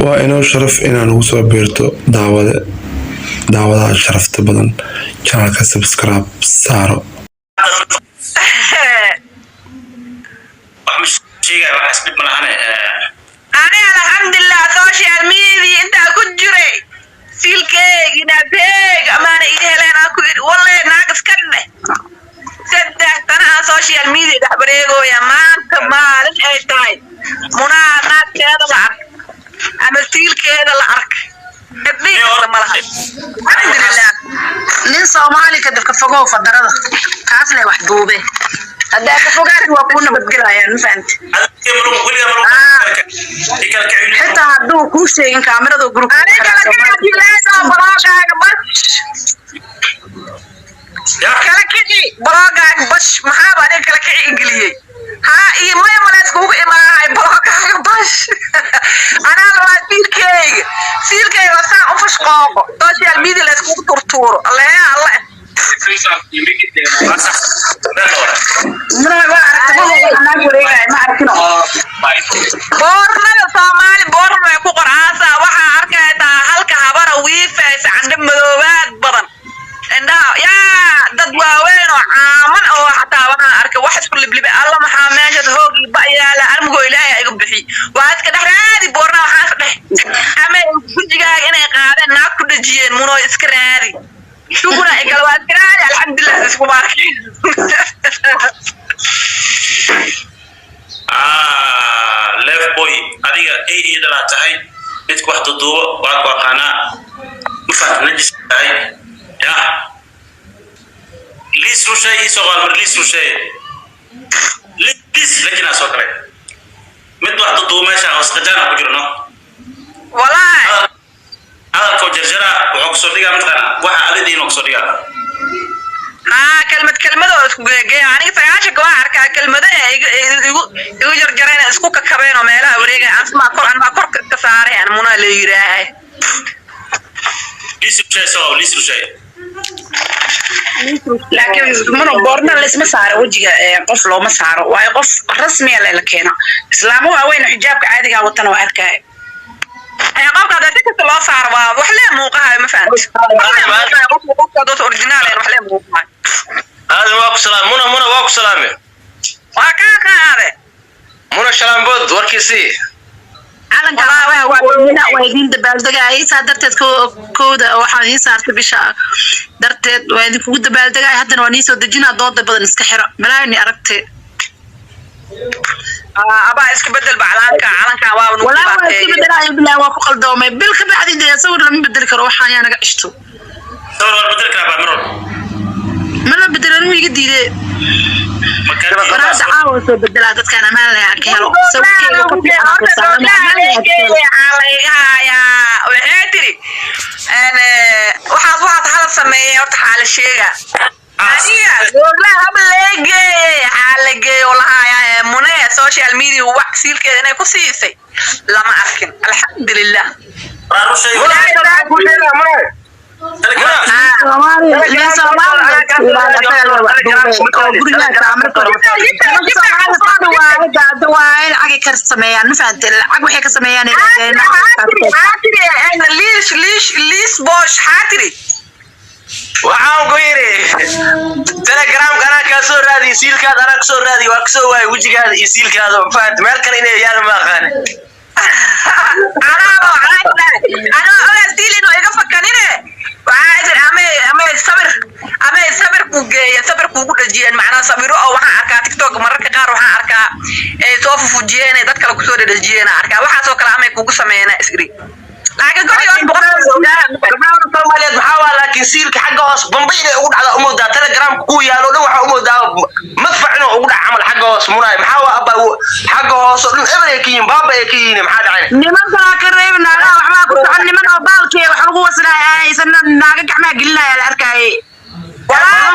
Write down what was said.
waa inoo sharaf inaan ugu soo biirto daawadaha sharafta badan channelka subscribe saaro أنا الحمد لله social media أنت أكون جري سيلكي نبيك أمانة إيه لنا كوير والله ناقص كله صدق أنا social media ده بريغو يا مان كمال أي تاي منا نات كذا العرق أنا سيلكي هذا العرق الحمد لله nin Soomaali ka dadka fogow fadarada kaas leh wax duube hadaa ka fogaad waa ku nabadgelayaan faanti xitaa hadduu kuu sheegin kaamirada gurubka kala kici blogaaga bash maxaa baa kala kici ingliyay ha iyo may malaas kuugu imaahay blogaaga bash anaa laba siilkeyga saa u fashqooqo social media la iskugu turtuuro allah allah boornada Soomaali boorna ku qoraasa waxa arkaytaa halka habara wiifaysa candho madoobaad badan indhaa yaa dad waaweyn oo caaman oo xataa waxaan arkay wax isku liblibe alla maxaa meeshad hoogi bayaala armugo ilaahay igu bixi waa iska dhexraadi boorna waxaan dhex ama gujigaaga inay qaadeen naag ku dhajiyeen muno iska raadi shuguna ay kala waa iska raadi alxamdulillah isku baarkay left boy adiga ay idala tahay mid wax dudubo waa ku qana mufad najis tahay ya lisu shay soqal mar lisu shay lis laakiin asoo kale mid wax dudubo meesha wasqajana ku jirno wallahi hada ko jarjara wuxuu soo dhigaa midana waxa adidiin soo dhigaa كلمة اسكو يعني سياشة كمان أركا كلمة يقول جرجرين اسكو ككبين وميلا وريجا أسمع كور أنا كور كسارة يعني منا ليراي ليسو شيء laakiin mana boorna la isma saaro wajiga qof looma saaro waa qof rasmi ah la keeno islaamu waa weyn xijaabka caadiga watana waa arkay ay qofka dadka loo saaro waa wax lee muuqahay ma fahanti qofka dad original ah wax lee muuqahay هذا واقف سلام منا واقف سلامي وكاك هذا منا سلام بود وركيسي calanka waa idin dabaaldegay darteed kooda waxaan ii saartay bisha darteed waa idin kugu dabaaldegay haddana waan ii soo dejinaa dooda badan iska xiro malaayni aragtay aba iska bedel calanka waa uu walaa iska bedelayo bilaa waa ku qaldoomay bil ka bacdi sawir lama bedeli karo waxaan yaa naga cishto sawir wal bedel kara baa ما بدلنا ميجي ديره فراد عاوز بدل عدد كان أمان لي أكله سوي كذا كذا يا وعتري أنا واحد هذا سميه وتح على شيء أنيا والله هم لقي والله يا منى سوشيال ميديا وعكسيل كذا أنا كوسيسي لما أفكر الحمد لله ليش بوش حاتري waxaan ku yiri telegram kana ka soo raadi siilkaada ana ka soo raadi waa ka soo waay wajigaada iyo siilkaada faad meel kale inay yaan ma aqaan أنا سيلين وإيجا فكانينه وعايز أمي صبر كوجين معنا صبروا أو وحنا أركا تيك توك مرة كقار وحنا أركا توف فوجين ده كلا كسور الجين أركا وحنا سو كلام يكوجو سمينا إسري لكن قولي أنا Soomaaliyeed maxaa waa laakiin siilka xagga hoos bambayna ugu dhacda umada telegram ku yaalo dhan waxa umada madfacno ugu dhac amal xagga hoos munaay maxaa waa aba xagga hoos dhan ebeekiin baaba ay kiin maxaa dhacay nimanka ka reebna waxba ku socon niman oo baalkee wax lagu wasnaa aysan naaga gacmaha gelinaya la arkay والله